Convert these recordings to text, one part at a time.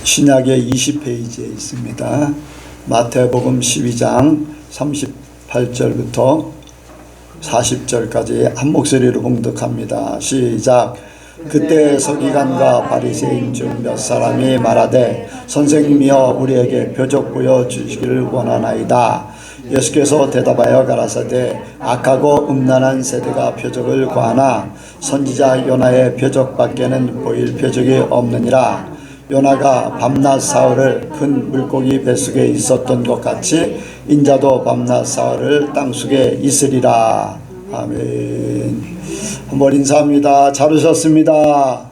신약의 20페이지에 있습니다. 마태복음 12장 38절부터 40절까지 한 목소리로 봉독합니다. 시작. 그때 서기관과 바리새인 중 몇 사람이 말하되 선생님이여 우리에게 표적 보여주시기를 원하나이다. 예수께서 대답하여 가라사대 악하고 음란한 세대가 표적을 구하나 선지자 요나의 표적밖에는 보일 표적이 없느니라. 요나가 밤낮 사흘을 큰 물고기 뱃속에 있었던 것 같이 인자도 밤낮 사흘을 땅속에 있으리라. 아멘. 한번 인사합니다. 잘 오셨습니다.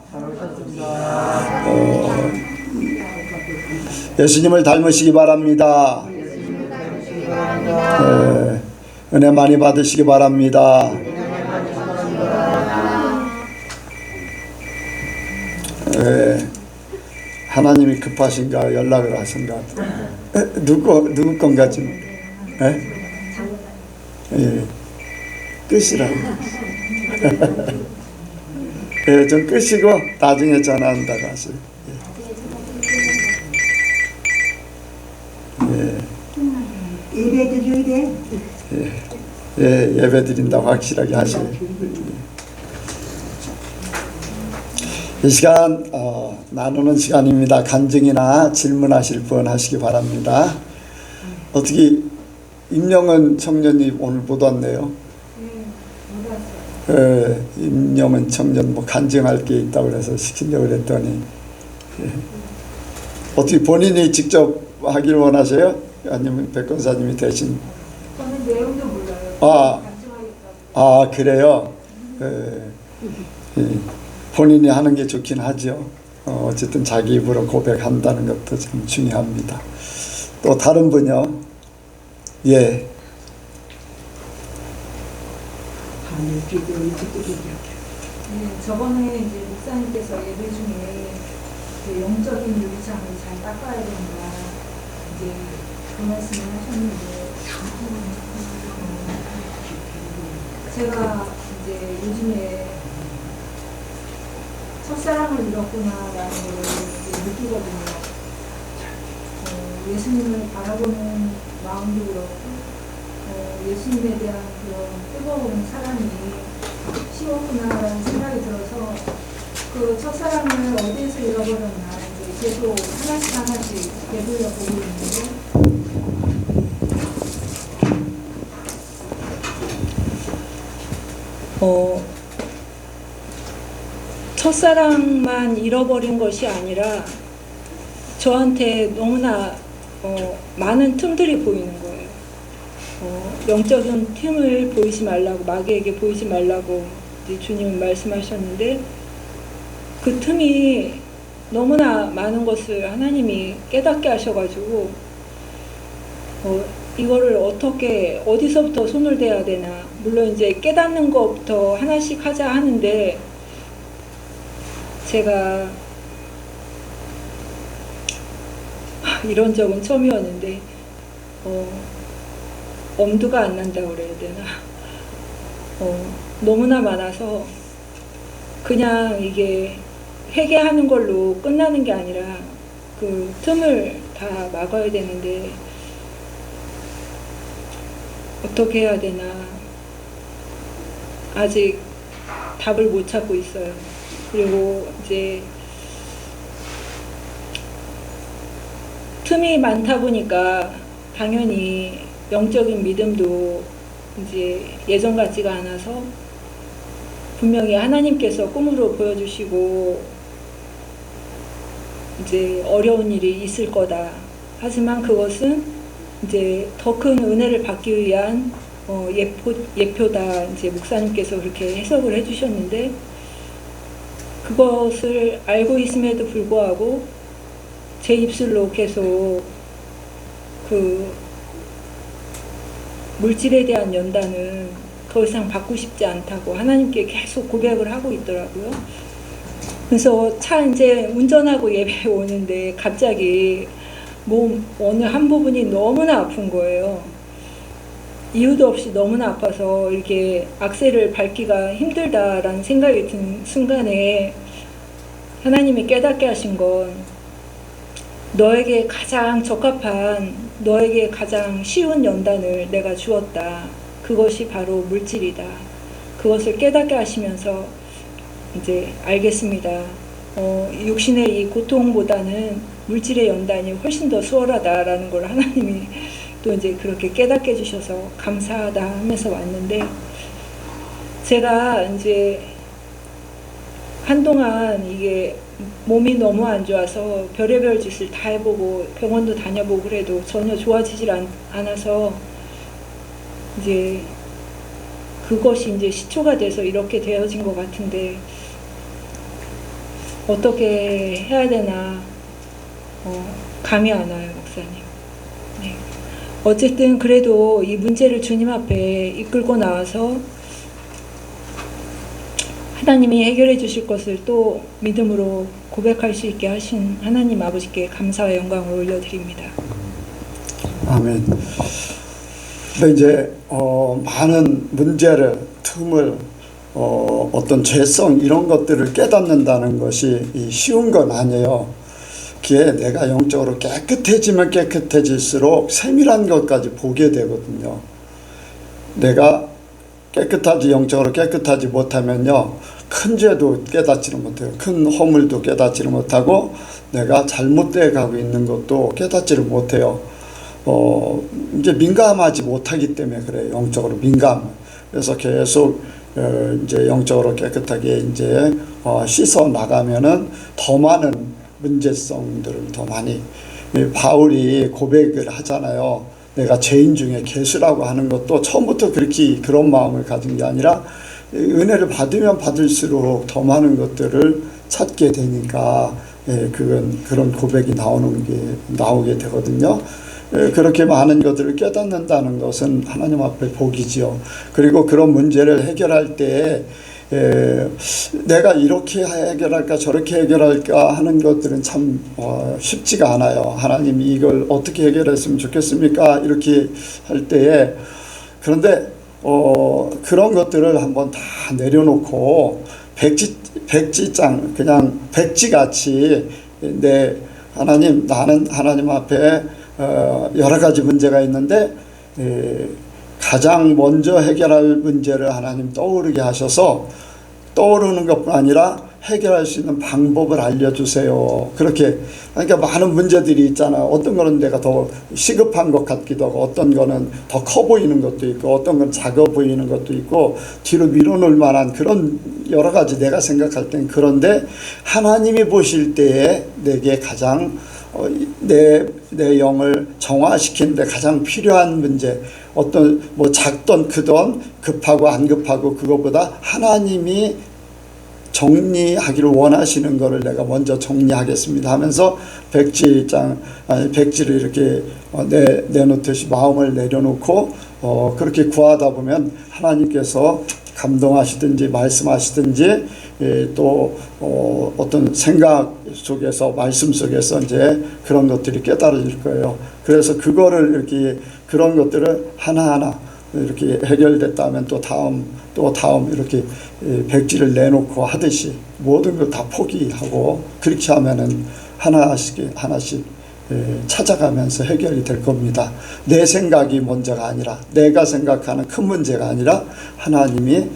예수님을 닮으시기 바랍니다. 은혜 많이 받으시기 바랍니다. 하나님이 급하신가 연락을 하신가. 누구 건가 지금? 끄시라고. 좀 끄시고 나중에 전화한다고 하세요. 예배 드려야 돼? 예배 드린다고 확실하게 하세요. 이 시간 나누는 시간입니다. 간증이나 질문하실 분 하시기 바랍니다. 어떻게 임영은 청년이 오늘 못 왔네요. 임영은 청년 간증할 게 있다고 그래서 시키려고 그랬더니 어떻게 본인이 직접 하길 원하세요? 아니면 백 권사님이 대신? 저는 내용도 몰라요. 그래요? 본인이 하는 게 좋긴 하죠. 어쨌든 자기 입으로 고백한다는 것도 참 중요합니다. 또 다른 분요? 예. 저번에 이제 목사님께서 예배 중에 그 영적인 유리창을 잘 닦아야 된다. 이제 그 말씀을 하셨는데, 제가 이제 요즘에 첫사랑을 잃었구나라는 걸 느끼거든요. 예수님을 바라보는 마음도 그렇고, 예수님에 대한 그런 뜨거운 사랑이 식었구나라는 생각이 들어서 그 첫사랑을 어디에서 잃어버렸나 이제 계속 하나씩 되돌려 보고 있는데, 첫사랑만 잃어버린 것이 아니라 저한테 너무나 많은 틈들이 보이는 거예요. 영적인 틈을 보이지 말라고, 마귀에게 보이지 말라고 주님은 말씀하셨는데, 그 틈이 너무나 많은 것을 하나님이 깨닫게 하셔가지고 이거를 어떻게 어디서부터 손을 대야 되나. 물론 이제 깨닫는 것부터 하나씩 하자 하는데, 제가 이런 적은 처음이었는데 엄두가 안 난다고 그래야 되나. 너무나 많아서 그냥 이게 회개하는 걸로 끝나는 게 아니라 그 틈을 다 막아야 되는데 어떻게 해야 되나 아직 답을 못 찾고 있어요. 그리고 이제 틈이 많다 보니까 당연히 영적인 믿음도 이제 예전 같지가 않아서, 분명히 하나님께서 꿈으로 보여주시고 이제 어려운 일이 있을 거다. 하지만 그것은 이제 더 큰 은혜를 받기 위한 예표다. 이제 목사님께서 그렇게 해석을 해주셨는데, 그것을 알고 있음에도 불구하고 제 입술로 계속 그 물질에 대한 연단은 더 이상 받고 싶지 않다고 하나님께 계속 고백을 하고 있더라고요. 그래서 차 이제 운전하고 예배에 오는데 갑자기 몸 어느 한 부분이 너무나 아픈 거예요. 이유도 없이 너무나 아파서 이렇게 악셀을 밟기가 힘들다라는 생각이 든 순간에 하나님이 깨닫게 하신 건 너에게 가장 적합한, 너에게 가장 쉬운 연단을 내가 주었다. 그것이 바로 물질이다. 그것을 깨닫게 하시면서 이제 알겠습니다. 육신의 이 고통보다는 물질의 연단이 훨씬 더 수월하다라는 걸 하나님이 또 이제 그렇게 깨닫게 해주셔서 감사하다 하면서 왔는데, 제가 이제 한동안 이게 몸이 너무 안 좋아서 별의별 짓을 다 해보고 병원도 다녀보고 그래도 전혀 좋아지질 않아서 이제 그것이 이제 시초가 돼서 이렇게 되어진 것 같은데, 어떻게 해야 되나 감이 안 와요, 목사님. 네. 어쨌든 그래도 이 문제를 주님 앞에 이끌고 나와서 하나님이 해결해 주실 것을 또 믿음으로 고백할 수 있게 하신 하나님 아버지께 감사와 영광을 올려드립니다. 아멘. 근데 이제 많은 문제를, 틈을, 어떤 죄성 이런 것들을 깨닫는다는 것이 쉬운 건 아니에요. 그게 내가 영적으로 깨끗해지면 깨끗해질수록 세밀한 것까지 보게 되거든요. 내가 영적으로 깨끗하지 못하면요, 큰 죄도 깨닫지를 못해요. 큰 허물도 깨닫지를 못하고 내가 잘못되어 가고 있는 것도 깨닫지를 못해요. 이제 민감하지 못하기 때문에 그래요. 영적으로 민감. 그래서 계속 이제 영적으로 깨끗하게 이제 씻어 나가면은 더 많은 문제성들을 더 많이, 바울이 고백을 하잖아요. 내가 죄인 중에 괴수라고 하는 것도 처음부터 그렇게 그런 마음을 가진 게 아니라 은혜를 받으면 받을수록 더 많은 것들을 찾게 되니까 그런 고백이 나오게 되거든요. 그렇게 많은 것들을 깨닫는다는 것은 하나님 앞에 복이지요. 그리고 그런 문제를 해결할 때 내가 이렇게 해결할까 저렇게 해결할까 하는 것들은 참 쉽지가 않아요. 하나님이 이걸 어떻게 해결했으면 좋겠습니까? 이렇게 할 때에, 그런데 그런 것들을 한번 다 내려놓고 백지장, 그냥 백지같이 나는 하나님 앞에 여러 가지 문제가 있는데 가장 먼저 해결할 문제를 하나님 떠오르게 하셔서, 떠오르는 것뿐 아니라 해결할 수 있는 방법을 알려주세요. 그렇게, 그러니까 많은 문제들이 있잖아. 어떤 거는 내가 더 시급한 것 같기도 하고, 어떤 거는 더 커 보이는 것도 있고, 어떤 건 작아 보이는 것도 있고, 뒤로 밀어놓을 만한 그런 여러 가지 내가 생각할 땐, 그런데 하나님이 보실 때에 내게 가장 내 영을 정화시키는데 가장 필요한 문제, 어떤 작던 크던 급하고 안 급하고, 그것보다 하나님이 정리하기를 원하시는 것을 내가 먼저 정리하겠습니다 하면서 백지를 이렇게 내놓듯이 마음을 내려놓고 그렇게 구하다 보면 하나님께서 감동하시든지 말씀하시든지 또 어떤 생각 속에서, 말씀 속에서 이제 그런 것들이 깨달아질 거예요. 그래서 그거를 이렇게, 그런 것들을 하나하나 이렇게 해결됐다면 또 다음 이렇게 백지를 내놓고 하듯이 모든 걸 다 포기하고, 그렇게 하면은 하나씩 찾아가면서 해결이 될 겁니다. 내 생각이 먼저가 아니라, 내가 생각하는 큰 문제가 아니라 하나님이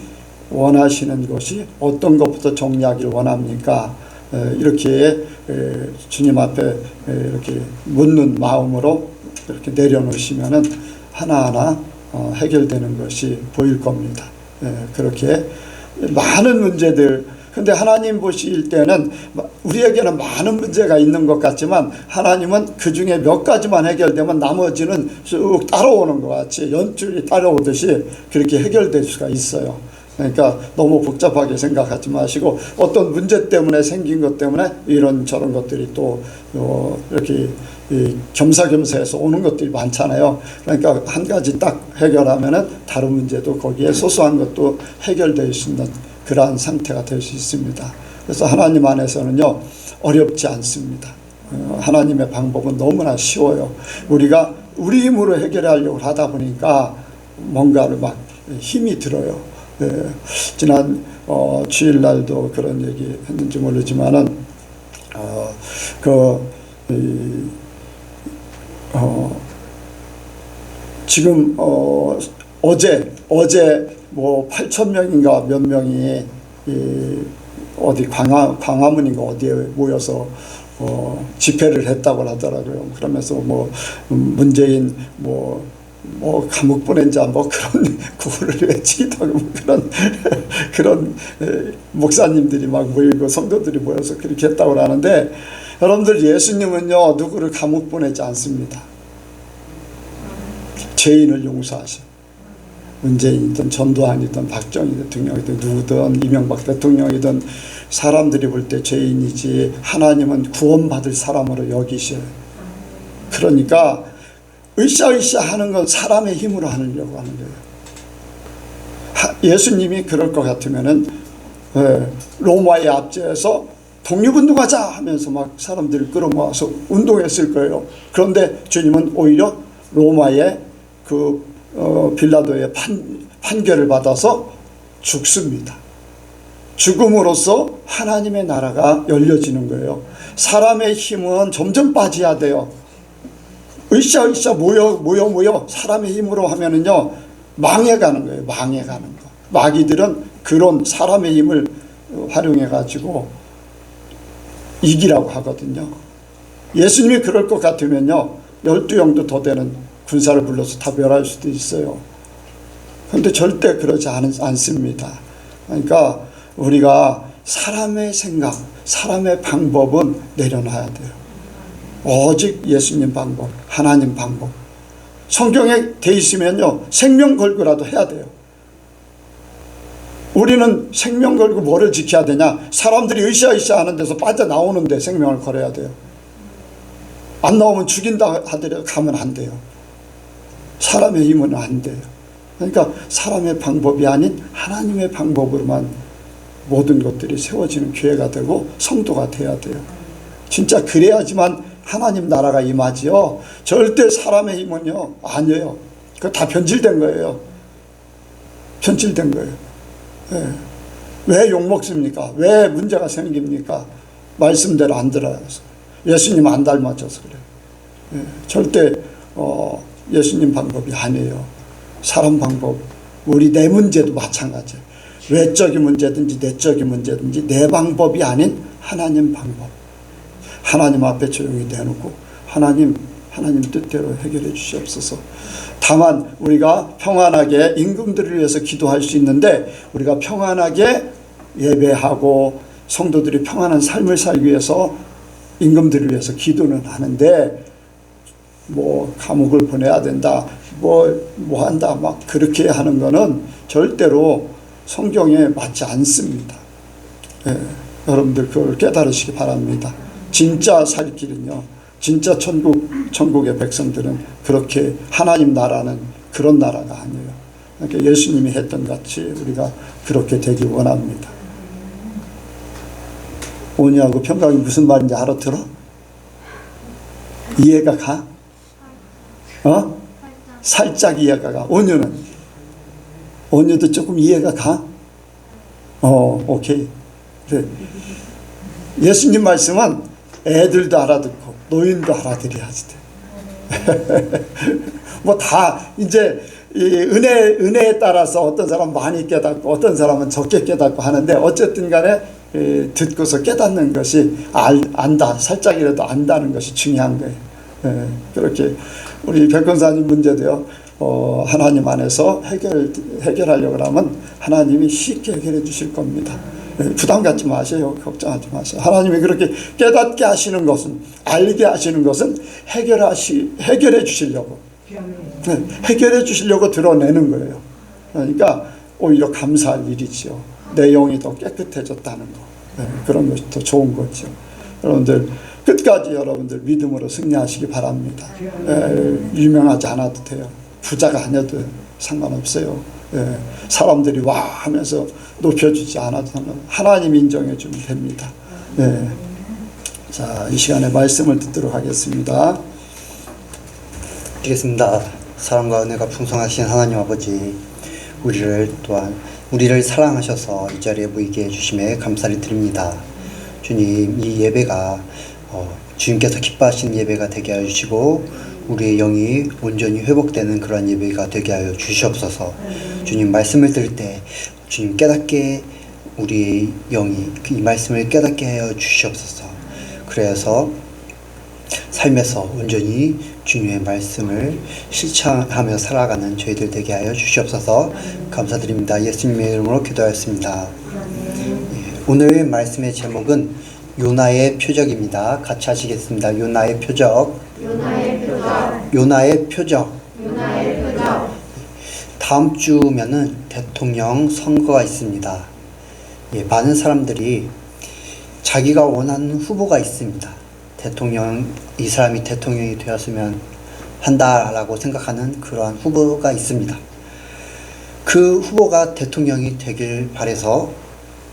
원하시는 것이 어떤 것부터 정리하기를 원합니까? 이렇게 주님 앞에 이렇게 묻는 마음으로 이렇게 내려놓으시면은 하나하나 해결되는 것이 보일 겁니다. 그렇게 많은 문제들, 근데 하나님 보실 때는 우리에게는 많은 문제가 있는 것 같지만 하나님은 그 중에 몇 가지만 해결되면 나머지는 쭉 따라오는 것 같이, 연줄이 따라오듯이 그렇게 해결될 수가 있어요. 그러니까 너무 복잡하게 생각하지 마시고, 어떤 문제 때문에 생긴 것 때문에 이런저런 것들이 또 이렇게 겸사겸사해서 오는 것들이 많잖아요. 그러니까 한 가지 딱 해결하면은 다른 문제도 거기에 소소한 것도 해결될 수 있는 그러한 상태가 될 수 있습니다. 그래서 하나님 안에서는요, 어렵지 않습니다. 하나님의 방법은 너무나 쉬워요. 우리가 우리 힘으로 해결하려고 하다 보니까 뭔가를 막 힘이 들어요. 지난 주일날도 그런 얘기 했는지 모르지만은 지금 어제 뭐 8천 명인가 몇 명이 어디 광화문인가 어디에 모여서 집회를 했다고 하더라고요. 그러면서 뭐 문재인 뭐 감옥 보낸자 뭐 그런 구호를 외치기도 하고 뭐 그런 목사님들이 막 모이고 성도들이 모여서 그렇게 했다고 하는데, 여러분들, 예수님은요 누구를 감옥 보내지 않습니다. 죄인을 용서하셔. 문재인이든 전두환이든 박정희 대통령이든 누구든 이명박 대통령이든 사람들이 볼 때 죄인이지 하나님은 구원받을 사람으로 여기셔요. 그러니까 으쌰으쌰 하는 건 사람의 힘으로 하려고 하는 거예요. 예수님이 그럴 것 같으면은 로마의 압제에서 독립운동하자 하면서 막 사람들을 끌어모아서 운동했을 거예요. 그런데 주님은 오히려 로마의 그 빌라도의 판결을 받아서 죽습니다. 죽음으로써 하나님의 나라가 열려지는 거예요. 사람의 힘은 점점 빠져야 돼요. 으쌰으쌰 모여 사람의 힘으로 하면은요 망해가는 거예요. 망해가는 거. 마귀들은 그런 사람의 힘을 활용해 가지고 이기라고 하거든요. 예수님이 그럴 것 같으면요 12영도 더 되는 군사를 불러서 다 멸할 수도 있어요. 그런데 절대 그러지 않습니다. 그러니까 우리가 사람의 생각, 사람의 방법은 내려놔야 돼요. 오직 예수님 방법, 하나님 방법. 성경에 돼 있으면요 생명 걸고라도 해야 돼요. 우리는 생명 걸고 뭐를 지켜야 되냐? 사람들이 으쌰으쌰 하는 데서 빠져나오는데 생명을 걸어야 돼요. 안 나오면 죽인다 하더라도 가면 안 돼요. 사람의 힘은 안 돼요. 그러니까 사람의 방법이 아닌 하나님의 방법으로만 모든 것들이 세워지는 교회가 되고 성도가 돼야 돼요. 진짜 그래야지만 하나님 나라가 임하지요. 절대 사람의 힘은요 아니에요. 그거 다 변질된 거예요. 변질된 거예요. 왜 욕먹습니까? 왜 문제가 생깁니까? 말씀대로 안 들어서. 예수님 안 닮아져서 그래요. 절대 예수님 방법이 아니에요. 사람 방법. 우리 내 문제도 마찬가지예요. 외적인 문제든지 내적인 문제든지 내 방법이 아닌 하나님 방법. 하나님 앞에 조용히 내놓고 하나님 뜻대로 해결해 주시옵소서. 다만 우리가 평안하게 임금들을 위해서 기도할 수 있는데, 우리가 평안하게 예배하고 성도들이 평안한 삶을 살기 위해서 임금들을 위해서 기도는 하는데, 뭐 감옥을 보내야 된다, 뭐 한다, 막 그렇게 하는 거는 절대로 성경에 맞지 않습니다. 여러분들 그걸 깨달으시기 바랍니다. 진짜 살 길은요, 진짜 천국의 백성들은 그렇게 하나님 나라는 그런 나라가 아니에요. 그러니까 예수님이 했던 같이 우리가 그렇게 되기 원합니다. 온유하고 평강이 무슨 말인지 알아들어? 이해가 가? 살짝 이해가 가. 온유도 조금 이해가 가? 오케이. 그래. 예수님 말씀은 애들도 알아듣고 노인도 알아들어야지 돼. 뭐 다 이제 이 은혜에 따라서 어떤 사람은 많이 깨닫고 어떤 사람은 적게 깨닫고 하는데, 어쨌든 간에 듣고서 깨닫는 것이 안다, 살짝이라도 안다는 것이 중요한 거예요. 그렇게 우리 백권사님 문제도요, 하나님 안에서 해결하려고 하면 하나님이 쉽게 해결해 주실 겁니다. 부담 갖지 마세요. 걱정하지 마세요. 하나님이 그렇게 깨닫게 하시는 것은, 알게 하시는 것은 해결해 주시려고, 해결해 주시려고 드러내는 거예요. 그러니까 오히려 감사할 일이죠. 내 영이 더 깨끗해졌다는 거. 그런 것이 더 좋은 거죠. 여러분들 끝까지 여러분들 믿음으로 승리하시기 바랍니다. 유명하지 않아도 돼요. 부자가 아니어도 상관없어요. 사람들이 와 하면서 높여주지 않아도 하나님 인정해 주면 됩니다. 자, 이 시간에 말씀을 듣도록 하겠습니다. 드리겠습니다. 사랑과 은혜가 풍성하신 하나님 아버지, 우리를 사랑하셔서 이 자리에 모이게 해주심에 감사를 드립니다. 주님, 이 예배가 주님께서 기뻐하시는 예배가 되게 해주시고, 우리의 영이 온전히 회복되는 그런 예배가 되게 하여 주시옵소서. 주님 말씀을 들을 때 주님 깨닫게 우리의 영이 이 말씀을 깨닫게 하여 주시옵소서. 그래서 삶에서 온전히 주님의 말씀을 실천하며 살아가는 저희들 되게 하여 주시옵소서. 감사드립니다. 예수님의 이름으로 기도하였습니다. 오늘 말씀의 제목은 요나의 표적입니다. 같이 하시겠습니다. 요나의 표적. 요나의 표적. 다음 주면은 대통령 선거가 있습니다. 많은 사람들이 자기가 원하는 후보가 있습니다. 이 사람이 대통령이 되었으면 한다라고 생각하는 그러한 후보가 있습니다. 그 후보가 대통령이 되길 바라서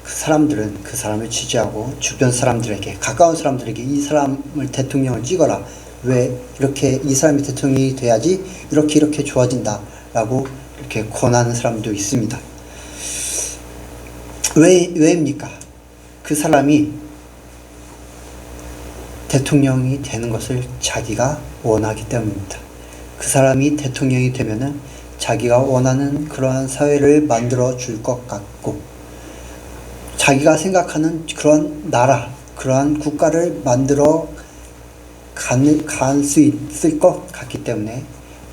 그 사람들은 그 사람을 지지하고 주변 사람들에게, 가까운 사람들에게 이 사람을 대통령을 찍어라. 왜 이렇게 이 사람이 대통령이 돼야지 이렇게 좋아진다 라고 이렇게 권하는 사람도 있습니다. 왜입니까? 그 사람이 대통령이 되는 것을 자기가 원하기 때문입니다. 그 사람이 대통령이 되면은 자기가 원하는 그러한 사회를 만들어 줄 것 같고, 자기가 생각하는 그런 나라, 그러한 국가를 만들어 갈 수 있을 것 같기 때문에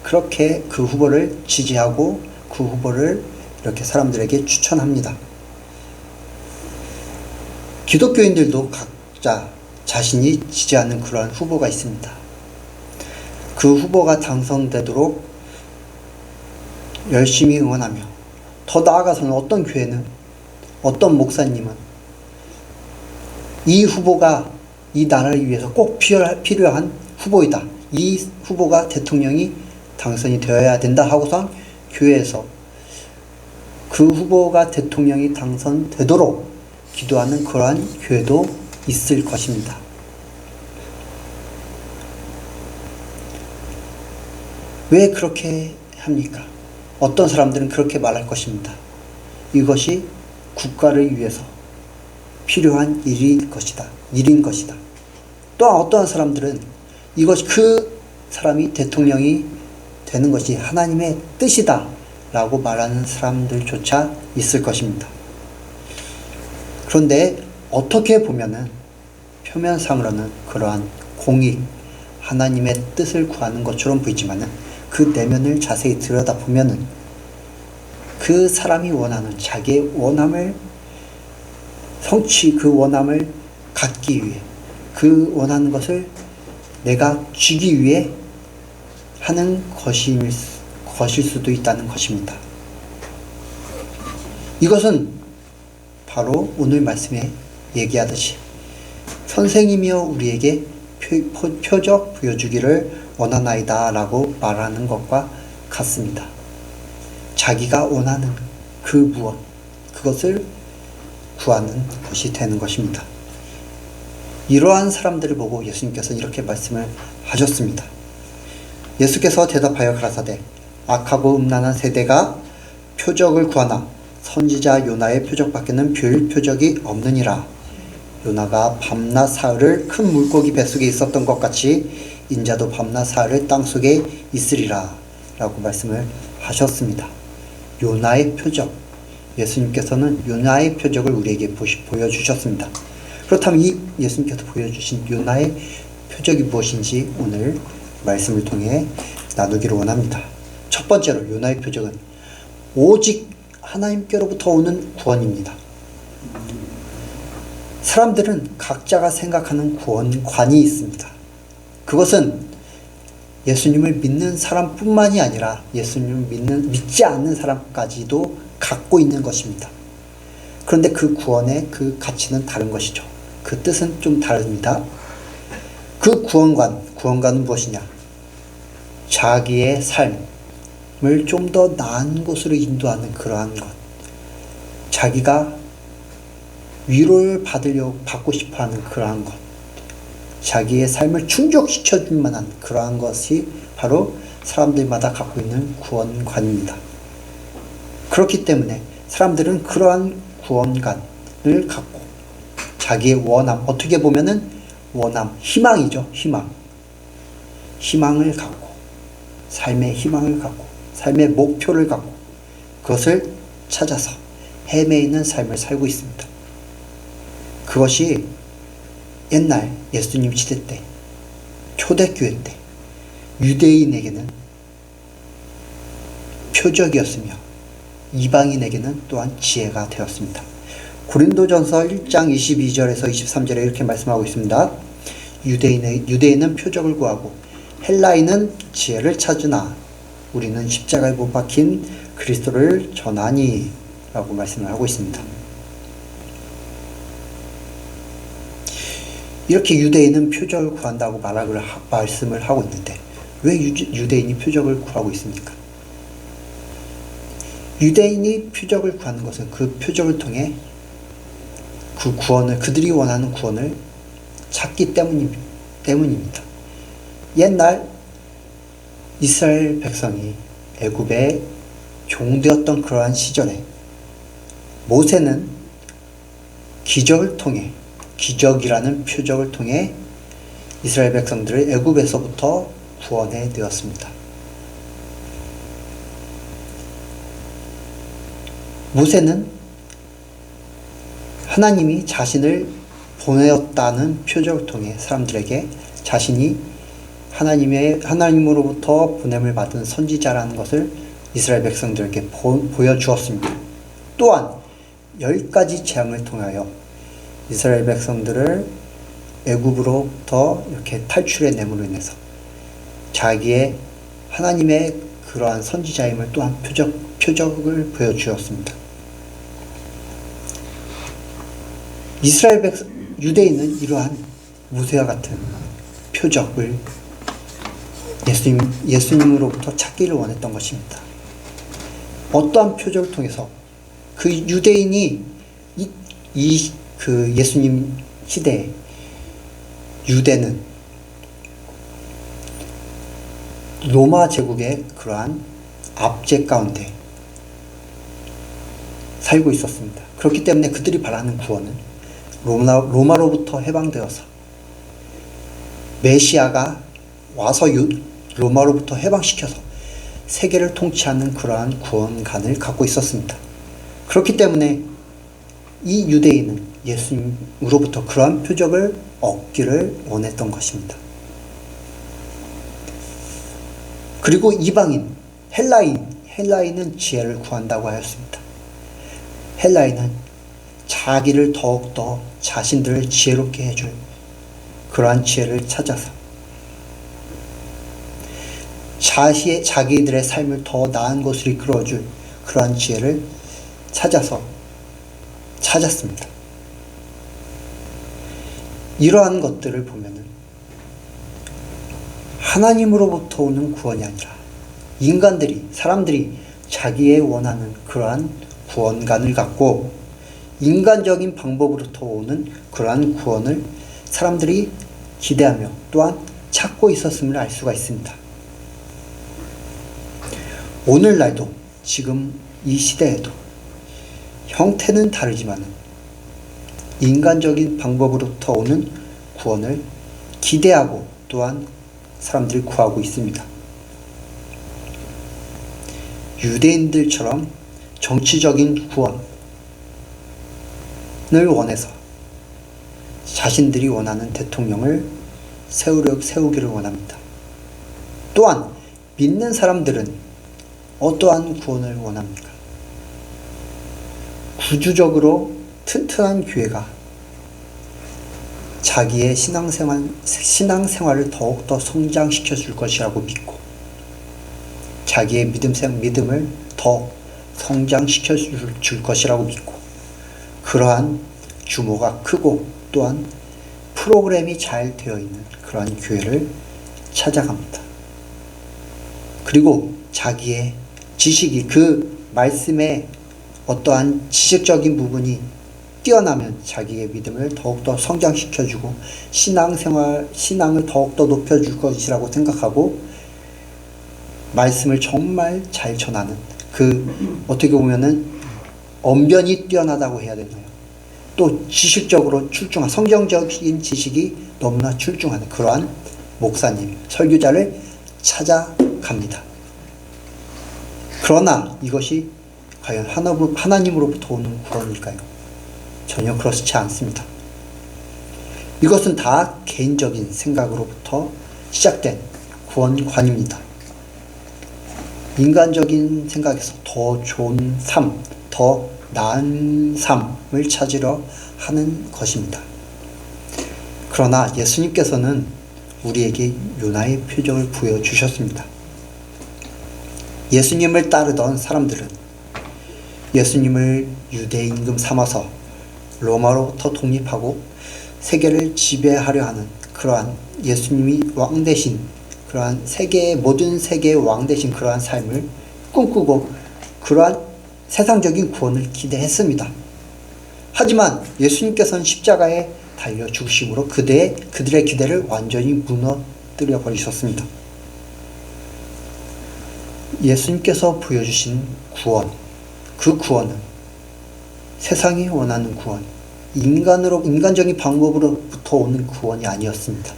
그렇게 그 후보를 지지하고 그 후보를 이렇게 사람들에게 추천합니다. 기독교인들도 각자 자신이 지지하는 그러한 후보가 있습니다. 그 후보가 당선되도록 열심히 응원하며, 더 나아가서는 어떤 교회는, 어떤 목사님은 이 후보가 이 나라를 위해서 꼭 필요한 후보이다, 이 후보가 대통령이 당선이 되어야 된다 하고선 교회에서 그 후보가 대통령이 당선되도록 기도하는 그러한 교회도 있을 것입니다. 왜 그렇게 합니까? 어떤 사람들은 그렇게 말할 것입니다. 이것이 국가를 위해서 필요한 일인 것이다. 또한 어떠한 사람들은 이것이 그 사람이 대통령이 되는 것이 하나님의 뜻이다 라고 말하는 사람들조차 있을 것입니다. 그런데 어떻게 보면은 표면상으로는 그러한 공익, 하나님의 뜻을 구하는 것처럼 보이지만은 그 내면을 자세히 들여다보면은 그 사람이 원하는 자기의 원함을 그 원함을 갖기 위해, 그 원하는 것을 내가 주기 위해 하는 것일 수도 있다는 것입니다. 이것은 바로 오늘 말씀에 얘기하듯이 선생이며 우리에게 표적 보여주기를 원하나이다 라고 말하는 것과 같습니다. 자기가 원하는 그 무엇, 그것을 구하는 것이 되는 것입니다. 이러한 사람들을 보고 예수님께서 이렇게 말씀을 하셨습니다. 예수께서 대답하여 가라사대 악하고 음란한 세대가 표적을 구하나 선지자 요나의 표적밖에는 별 표적이 없느니라. 요나가 밤낮 사흘을 큰 물고기 뱃속에 있었던 것 같이 인자도 밤낮 사흘을 땅속에 있으리라 라고 말씀을 하셨습니다. 요나의 표적, 예수님께서는 요나의 표적을 우리에게 보여주셨습니다. 그렇다면 이 예수님께서 보여주신 요나의 표적이 무엇인지 오늘 말씀을 통해 나누기를 원합니다. 첫 번째로 요나의 표적은 오직 하나님께로부터 오는 구원입니다. 사람들은 각자가 생각하는 구원관이 있습니다. 그것은 예수님을 믿는 사람뿐만이 아니라 예수님을 믿지 않는 사람까지도 갖고 있는 것입니다. 그런데 그 구원의 그 가치는 다른 것이죠. 그 뜻은 좀 다릅니다. 그 구원관은 무엇이냐? 자기의 삶을 좀 더 나은 곳으로 인도하는 그러한 것, 자기가 위로를 받고 싶어하는 그러한 것, 자기의 삶을 충족시켜줄 만한 그러한 것이 바로 사람들마다 갖고 있는 구원관입니다. 그렇기 때문에 사람들은 그러한 구원관을 갖고 자기의 원함, 어떻게 보면은 원함, 희망이죠. 희망을 갖고 삶의 희망을 갖고 삶의 목표를 갖고 그것을 찾아서 헤매이는 삶을 살고 있습니다. 그것이 옛날 예수님 시대 때 초대교회 때 유대인에게는 표적이었으며 이방인에게는 또한 지혜가 되었습니다. 고린도전서 1장 22절에서 23절에 이렇게 말씀하고 있습니다. 유대인은 표적을 구하고 헬라인은 지혜를 찾으나 우리는 십자가에 못 박힌 그리스도를 전하니 라고 말씀을 하고 있습니다. 이렇게 유대인은 표적을 구한다고 말씀을 하고 있는데 왜 유대인이 표적을 구하고 있습니까? 유대인이 표적을 구하는 것은 그 표적을 통해 그 구원을, 그들이 원하는 구원을 찾기 때문입니다. 옛날 이스라엘 백성이 애굽의 종되었던 그러한 시절에 모세는 기적을 통해, 기적이라는 표적을 통해 이스라엘 백성들을 애굽에서부터 구원해 내었습니다. 모세는 하나님이 자신을 보내었다는 표적을 통해 사람들에게 자신이 하나님으로부터 보냄을 받은 선지자라는 것을 이스라엘 백성들에게 보여주었습니다. 또한 10가지 재앙을 통하여 이스라엘 백성들을 애굽으로부터 이렇게 탈출해냄으로 인해서 자기의 하나님의 그러한 선지자임을 또한 표적을 보여주었습니다. 유대인은 이러한 모세와 같은 표적을 예수님으로부터 찾기를 원했던 것입니다. 어떠한 표적을 통해서 그 유대인이 그 예수님 시대에 유대는 로마 제국의 그러한 압제 가운데 살고 있었습니다. 그렇기 때문에 그들이 바라는 구원은 로마로부터 해방되어서 메시아가 와서 로마로부터 해방시켜서 세계를 통치하는 그러한 구원관을 갖고 있었습니다. 그렇기 때문에 이 유대인은 예수님으로부터 그러한 표적을 얻기를 원했던 것입니다. 그리고 이방인, 헬라인은 지혜를 구한다고 하였습니다. 헬라인은 자기를 더욱더 자신들을 지혜롭게 해줄 그러한 지혜를 찾아서 자기들의 삶을 더 나은 곳으로 이끌어줄 그러한 지혜를 찾았습니다. 이러한 것들을 보면은 하나님으로부터 오는 구원이 아니라 사람들이 자기의 원하는 그러한 구원관을 갖고 인간적인 방법으로부터 오는 그러한 구원을 사람들이 기대하며 또한 찾고 있었음을 알 수가 있습니다. 오늘날도 지금 이 시대에도 형태는 다르지만 인간적인 방법으로부터 오는 구원을 기대하고 또한 사람들이 구하고 있습니다. 유대인들처럼 정치적인 구원을 원해서 자신들이 원하는 대통령을 세우기를 원합니다. 또한 믿는 사람들은 어떠한 구원을 원합니까? 구주적으로 튼튼한 교회가 자기의 신앙생활을 더욱더 성장시켜 줄 것이라고 믿고 자기의 믿음을 더 성장시켜 줄 것이라고 믿고 그러한 규모가 크고 또한 프로그램이 잘 되어 있는 그러한 교회를 찾아갑니다. 그리고 자기의 지식이 그 말씀의 어떠한 지식적인 부분이 뛰어나면 자기의 믿음을 더욱더 성장시켜주고 신앙을 더욱더 높여줄 것이라고 생각하고 말씀을 정말 잘 전하는 어떻게 보면은 언변이 뛰어나다고 해야 되나요? 또 지식적으로 출중한 성경적인 지식이 너무나 출중한 그러한 목사님, 설교자를 찾아갑니다. 생각합니다. 그러나 이것이 과연 하나님으로부터 오는 구원일까요? 전혀 그렇지 않습니다. 이것은 다 개인적인 생각으로부터 시작된 구원관입니다. 인간적인 생각에서 더 좋은 삶, 더 나은 삶을 찾으려 하는 것입니다. 그러나 예수님께서는 우리에게 요나의 표적을 보여주셨습니다. 예수님을 따르던 사람들은 예수님을 유대 임금 삼아서 로마로부터 독립하고 세계를 지배하려 하는 그러한 예수님이 왕 대신 그러한 모든 세계의 왕 대신 그러한 삶을 꿈꾸고 그러한 세상적인 구원을 기대했습니다. 하지만 예수님께서는 십자가에 달려 죽으심으로 그들의 기대를 완전히 무너뜨려 버리셨습니다. 예수님께서 보여주신 구원, 그 구원은 세상이 원하는 구원, 인간적인 방법으로부터 오는 구원이 아니었습니다.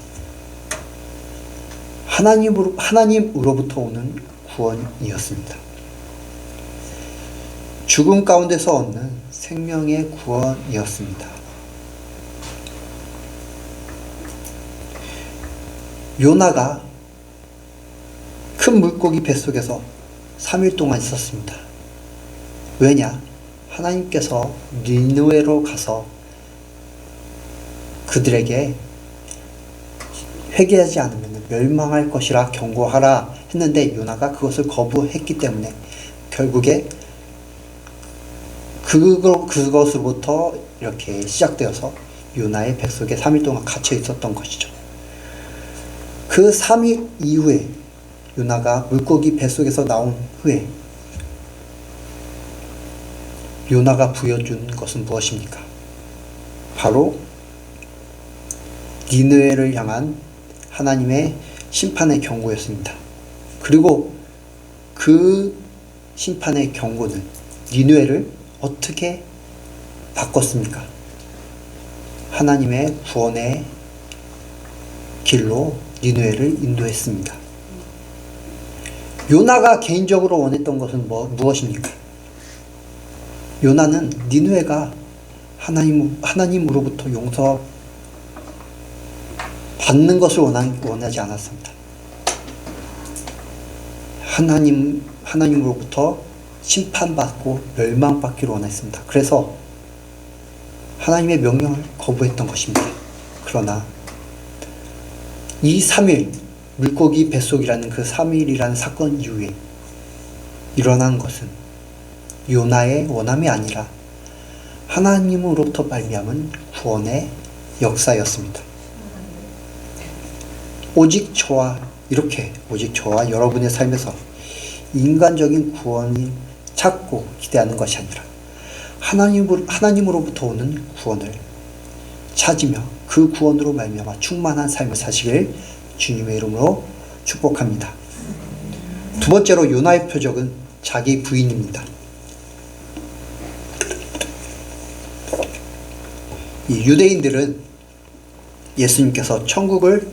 하나님으로부터 오는 구원이었습니다. 죽음 가운데서 얻는 생명의 구원이었습니다. 요나가 큰 물고기 뱃속에서 3일 동안 있었습니다. 왜냐? 하나님께서 니느웨로 가서 그들에게 회개하지 않으면 멸망할 것이라 경고하라 했는데 요나가 그것을 거부했기 때문에 결국에 그것으로부터 이렇게 시작되어서 요나의 뱃속에 3일 동안 갇혀 있었던 것이죠. 그 3일 이후에 요나가 물고기 뱃속에서 나온 후에 요나가 부여준 것은 무엇입니까? 바로 니느웨를 향한 하나님의 심판의 경고였습니다. 그리고 그 심판의 경고는 니느웨를 어떻게 바꿨습니까? 하나님의 구원의 길로 니느웨를 인도했습니다. 요나가 개인적으로 원했던 것은 무엇입니까? 요나는 니느웨가 하나님으로부터 용서 받는 것을 원하지 않았습니다. 하나님으로부터 심판받고 멸망받기를 원했습니다. 그래서 하나님의 명령을 거부했던 것입니다. 그러나 이 3일 물고기 뱃속이라는 그 3일이라는 사건 이후에 일어난 것은 요나의 원함이 아니라 하나님으로부터 말미암은 구원의 역사였습니다. 오직 저와 여러분의 삶에서 인간적인 구원을 찾고 기대하는 것이 아니라 하나님으로부터 오는 구원을 찾으며 그 구원으로 말미암아 충만한 삶을 사시길 주님의 이름으로 축복합니다. 두 번째로 요나의 표적은 자기 부인입니다. 이 유대인들은 예수님께서 천국을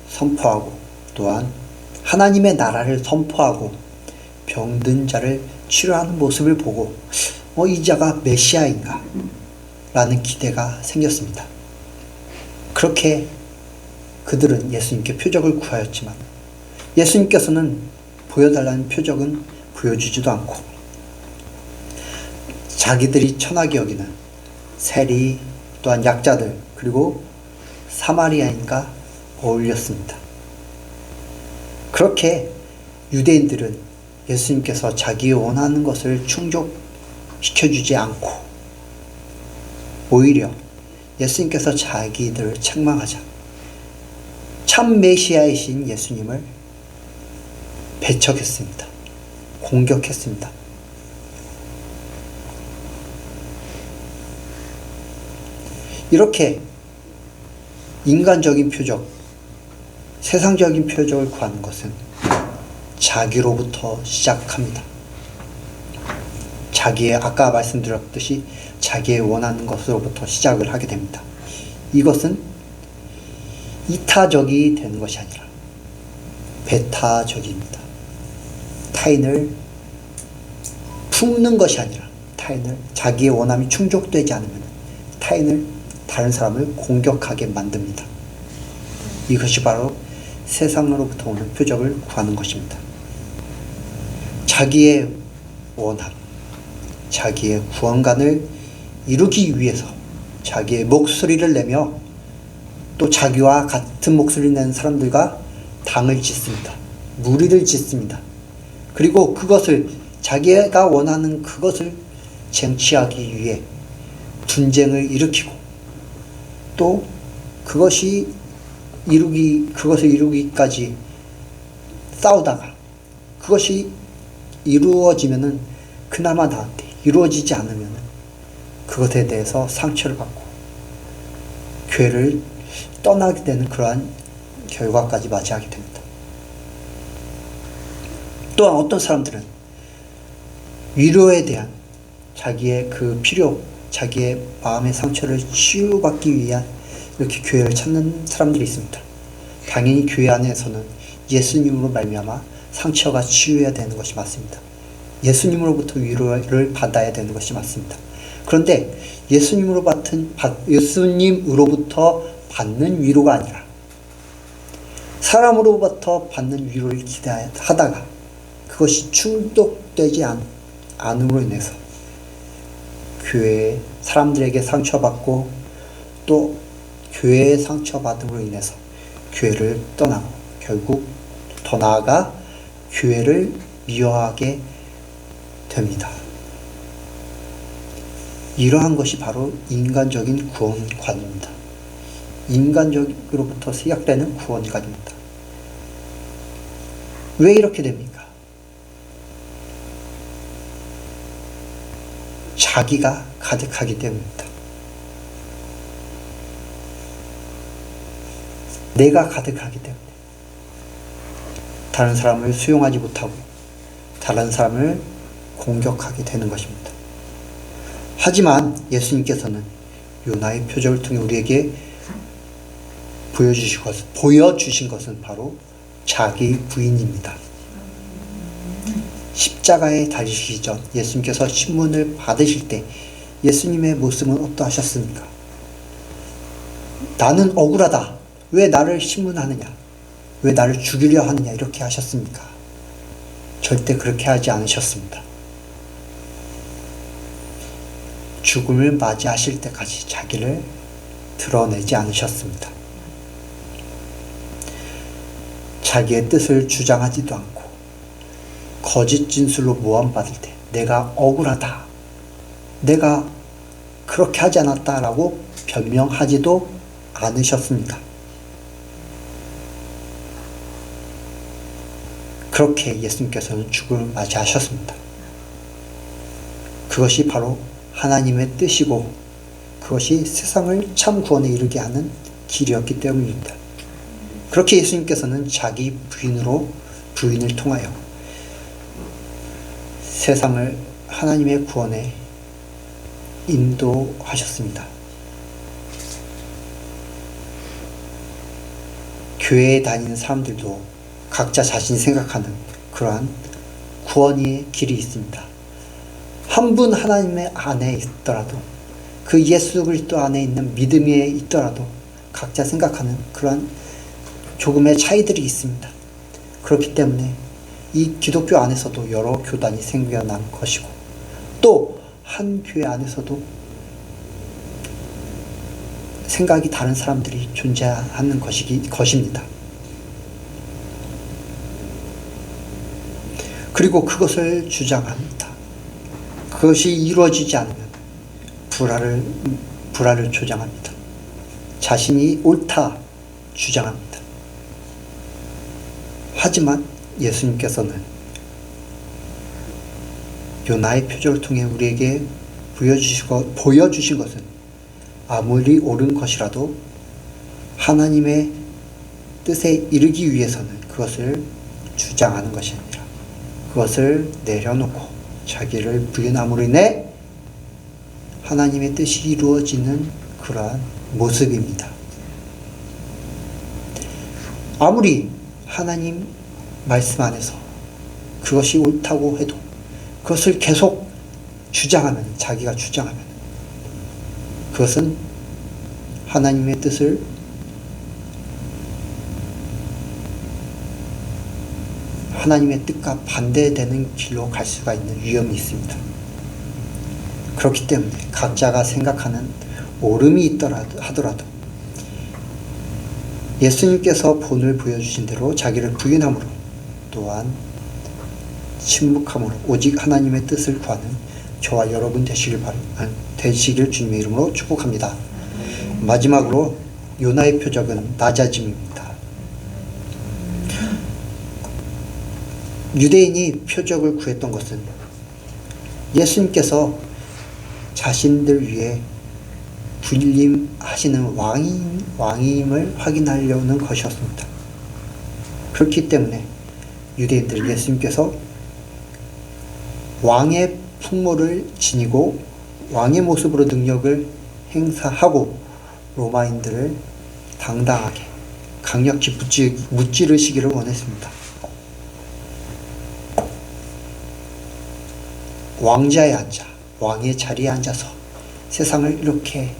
선포하고 또한 하나님의 나라를 선포하고 병든 자를 치료하는 모습을 보고 이 자가 메시아인가? 라는 기대가 생겼습니다. 그렇게 그들은 예수님께 표적을 구하였지만 예수님께서는 보여달라는 표적은 보여주지도 않고 자기들이 천하게 여기는 세리 또한 약자들 그리고 사마리아인과 어울렸습니다. 그렇게 유대인들은 예수님께서 자기 원하는 것을 충족시켜주지 않고 오히려 예수님께서 자기들을 책망하자 참 메시아이신 예수님을 배척했습니다. 공격했습니다. 이렇게 인간적인 표적, 세상적인 표적을 구하는 것은 자기로부터 시작합니다. 아까 말씀드렸듯이 자기의 원하는 것으로부터 시작을 하게 됩니다. 이것은 이타적이 되는 것이 아니라 배타적입니다. 타인을 품는 것이 아니라 타인을 자기의 원함이 충족되지 않으면 타인을 다른 사람을 공격하게 만듭니다. 이것이 바로 세상으로부터 오는 표적을 구하는 것입니다. 자기의 원함, 자기의 구원관을 이루기 위해서 자기의 목소리를 내며 또 자기와 같은 목소리를 내는 사람들과 당을 짓습니다. 무리를 짓습니다. 그리고 그것을 자기가 원하는 그것을 쟁취하기 위해 분쟁을 일으키고 또 그것을 이루기까지 싸우다가 그것이 이루어지면은 그나마 나한테 이루어지지 않으면은 그것에 대해서 상처를 받고 교회를 떠나게 되는 그러한 결과까지 맞이하게 됩니다. 또한 어떤 사람들은 위로에 대한 자기의 그 필요, 자기의 마음의 상처를 치유받기 위한 이렇게 교회를 찾는 사람들이 있습니다. 당연히 교회 안에서는 예수님으로 말미암아 상처가 치유해야 되는 것이 맞습니다. 예수님으로부터 위로를 받아야 되는 것이 맞습니다. 그런데 예수님으로부터 받는 위로가 아니라 사람으로부터 받는 위로를 기대하다가 그것이 충족되지 않음으로 인해서 교회의 사람들에게 상처받고 또 교회의 상처받음으로 인해서 교회를 떠나고 결국 더 나아가 교회를 미워하게 됩니다. 이러한 것이 바로 인간적인 구원관입니다. 인간적으로부터 시작되는 구원관입니다. 왜 이렇게 됩니까? 자기가 가득하기 때문입니다. 내가 가득하기 때문에 다른 사람을 수용하지 못하고 다른 사람을 공격하게 되는 것입니다. 하지만 예수님께서는 요나의 표적을 통해 우리에게 보여주신 것은 바로 자기 부인입니다. 십자가에 달리시기 전 예수님께서 신문을 받으실 때 예수님의 모습은 어떠하셨습니까? 나는 억울하다. 왜 나를 신문하느냐? 왜 나를 죽이려 하느냐? 이렇게 하셨습니까? 절대 그렇게 하지 않으셨습니다. 죽음을 맞이하실 때까지 자기를 드러내지 않으셨습니다. 자기의 뜻을 주장하지도 않고 거짓 진술로 모함받을 때 내가 억울하다, 내가 그렇게 하지 않았다라고 변명하지도 않으셨습니다. 그렇게 예수님께서는 죽음을 맞이하셨습니다. 그것이 바로 하나님의 뜻이고 그것이 세상을 참 구원에 이르게 하는 길이었기 때문입니다. 그렇게 예수님께서는 자기 부인을 통하여 세상을 하나님의 구원에 인도하셨습니다. 교회에 다니는 사람들도 각자 자신이 생각하는 그러한 구원의 길이 있습니다. 한 분 하나님의 안에 있더라도 그 예수 그리스도 안에 있는 믿음에 있더라도 각자 생각하는 그러한 조금의 차이들이 있습니다. 그렇기 때문에 이 기독교 안에서도 여러 교단이 생겨난 것이고 또 한 교회 안에서도 생각이 다른 사람들이 존재하는 것입니다. 그리고 그것을 주장합니다. 그것이 이루어지지 않으면 불화를 조장합니다. 자신이 옳다 주장합니다. 하지만 예수님께서는 요나의 표적을 통해 우리에게 보여주신 것은 아무리 옳은 것이라도 하나님의 뜻에 이르기 위해서는 그것을 주장하는 것이 아니라 그것을 내려놓고 자기를 부인함으로 인해 하나님의 뜻이 이루어지는 그러한 모습입니다. 아무리 하나님 말씀 안에서 그것이 옳다고 해도 그것을 계속 주장하면, 자기가 주장하면 그것은 하나님의 뜻을 하나님의 뜻과 반대되는 길로 갈 수가 있는 위험이 있습니다. 그렇기 때문에 각자가 생각하는 옳음이 하더라도 예수님께서 본을 보여주신 대로 자기를 부인함으로 또한 침묵함으로 오직 하나님의 뜻을 구하는 저와 여러분 되시길 주님의 이름으로 축복합니다. 마지막으로 요나의 표적은 낮아짐입니다. 유대인이 표적을 구했던 것은 예수님께서 자신들 위해 군림하시는 왕임을 확인하려는 것이었습니다. 그렇기 때문에 유대인들 예수님께서 왕의 풍모를 지니고 왕의 모습으로 능력을 행사하고 로마인들을 당당하게 강력히 무찌르시기를 원했습니다. 왕자에 앉아 왕의 자리에 앉아서 세상을 이렇게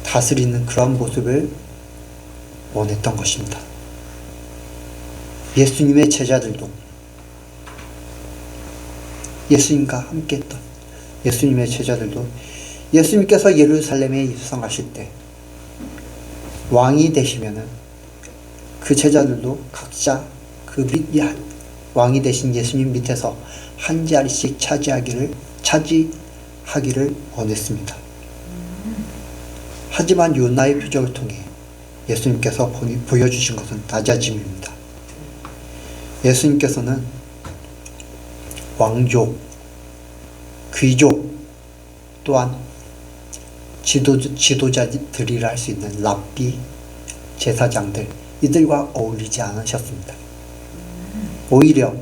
다스리는 그런 모습을 원했던 것입니다. 예수님의 제자들도 예수님과 함께했던 예수님의 제자들도 예수님께서 예루살렘에 입성하실 때 왕이 되시면은 그 제자들도 각자 왕이 되신 예수님 밑에서 한 자리씩 차지하기를 원했습니다. 하지만 요나의 표적을 통해 예수님께서 보여주신 것은 낮아짐입니다. 예수님께서는 왕족, 귀족, 또한 지도자들이라 할 수 있는 랍비, 제사장들, 이들과 어울리지 않으셨습니다. 오히려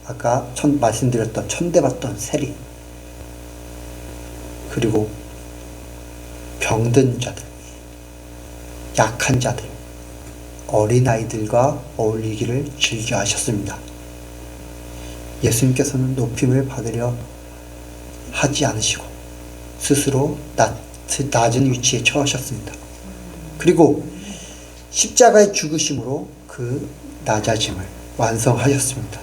아까 말씀드렸던 천대받던 세리, 그리고 병든 자들, 약한 자들, 어린아이들과 어울리기를 즐겨 하셨습니다. 예수님께서는 높임을 받으려 하지 않으시고 스스로 낮은 위치에 처하셨습니다. 그리고 십자가의 죽으심으로 그 낮아짐을 완성하셨습니다.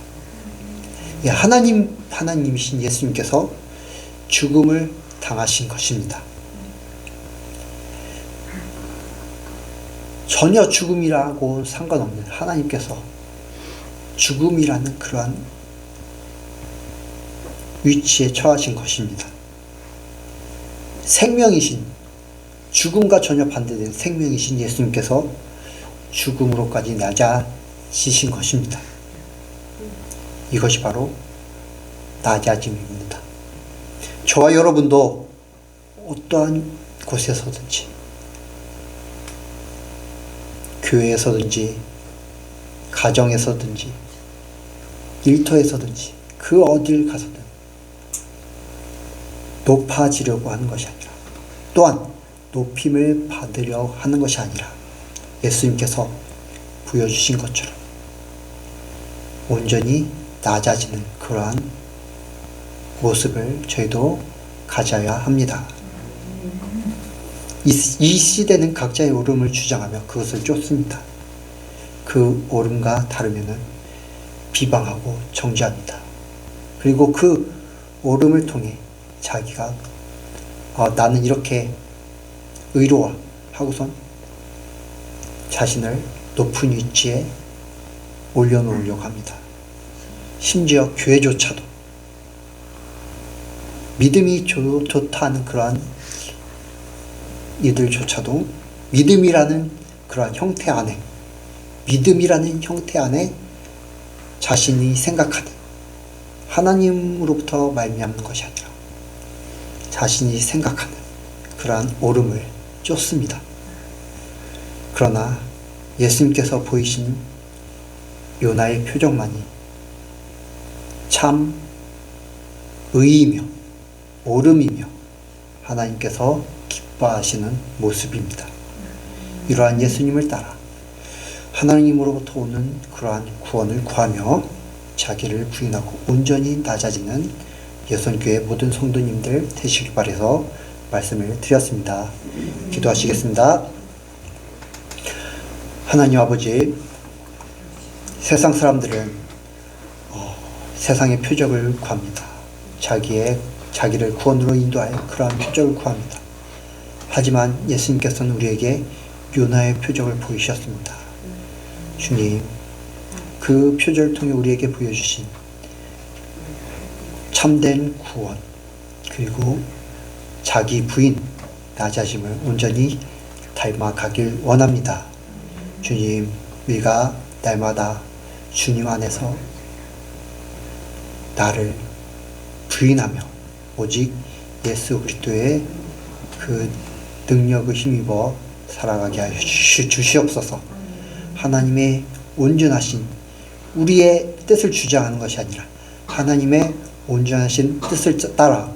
하나님이신 예수님께서 죽음을 당하신 것입니다. 전혀 죽음이라고 상관없는 하나님께서 죽음이라는 그러한 위치에 처하신 것입니다. 생명이신, 죽음과 전혀 반대된 생명이신 예수님께서 죽음으로까지 낮아지신 것입니다. 이것이 바로 낮아짐입니다. 저와 여러분도 어떠한 곳에서든지, 교회에서든지, 가정에서든지, 일터에서든지, 그 어딜 가서든 높아지려고 하는 것이 아니라, 또한 높임을 받으려 하는 것이 아니라 예수님께서 보여주신 것처럼 온전히 낮아지는 그러한 모습을 저희도 가져야 합니다. 이 시대는 각자의 옳음을 주장하며 그것을 쫓습니다. 그 옳음과 다르면은 비방하고 정죄합니다. 그리고 그 옳음을 통해 자기가 나는 이렇게 의로워 하고선 자신을 높은 위치에 올려놓으려고 합니다. 심지어 교회조차도 믿음이 좋다는 그러한 이들조차도 믿음이라는 그러한 형태 안에 자신이 생각하는 하나님으로부터 말미암는 것이 아니라 자신이 생각하는 그러한 옳음을 쫓습니다. 그러나 예수님께서 보이신 요나의 표적만이 참 의이며 옳음이며 하나님께서 기뻐하시는 모습입니다. 이러한 예수님을 따라 하나님으로부터 오는 그러한 구원을 구하며 자기를 부인하고 온전히 낮아지는 예선교회 모든 성도님들 되시길 바라서 말씀을 드렸습니다. 기도하시겠습니다. 하나님 아버지, 세상 사람들은 세상의 표적을 구합니다. 자기를 구원으로 인도하여 그러한 표적을 구합니다. 하지만 예수님께서는 우리에게 요나의 표적을 보이셨습니다. 주님, 그 표적을 통해 우리에게 보여주신 참된 구원, 그리고 자기 부인, 낮아짐을 온전히 닮아가길 원합니다. 주님, 우리가 날마다 주님 안에서 나를 부인하며 오직 예수 그리스도의 그 능력을 힘입어 살아가게 하여 주시옵소서. 하나님의 온전하신 우리의 뜻을 주장하는 것이 아니라 하나님의 온전하신 뜻을 따라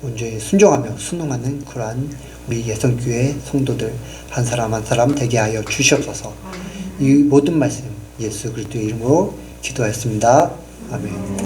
온전히 순종하며 순응하는 그러한 우리 예성교회 성도들 한 사람 한 사람 되게 하여 주시옵소서. 이 모든 말씀 예수 그리스도의 이름으로 기도하였습니다. 아멘.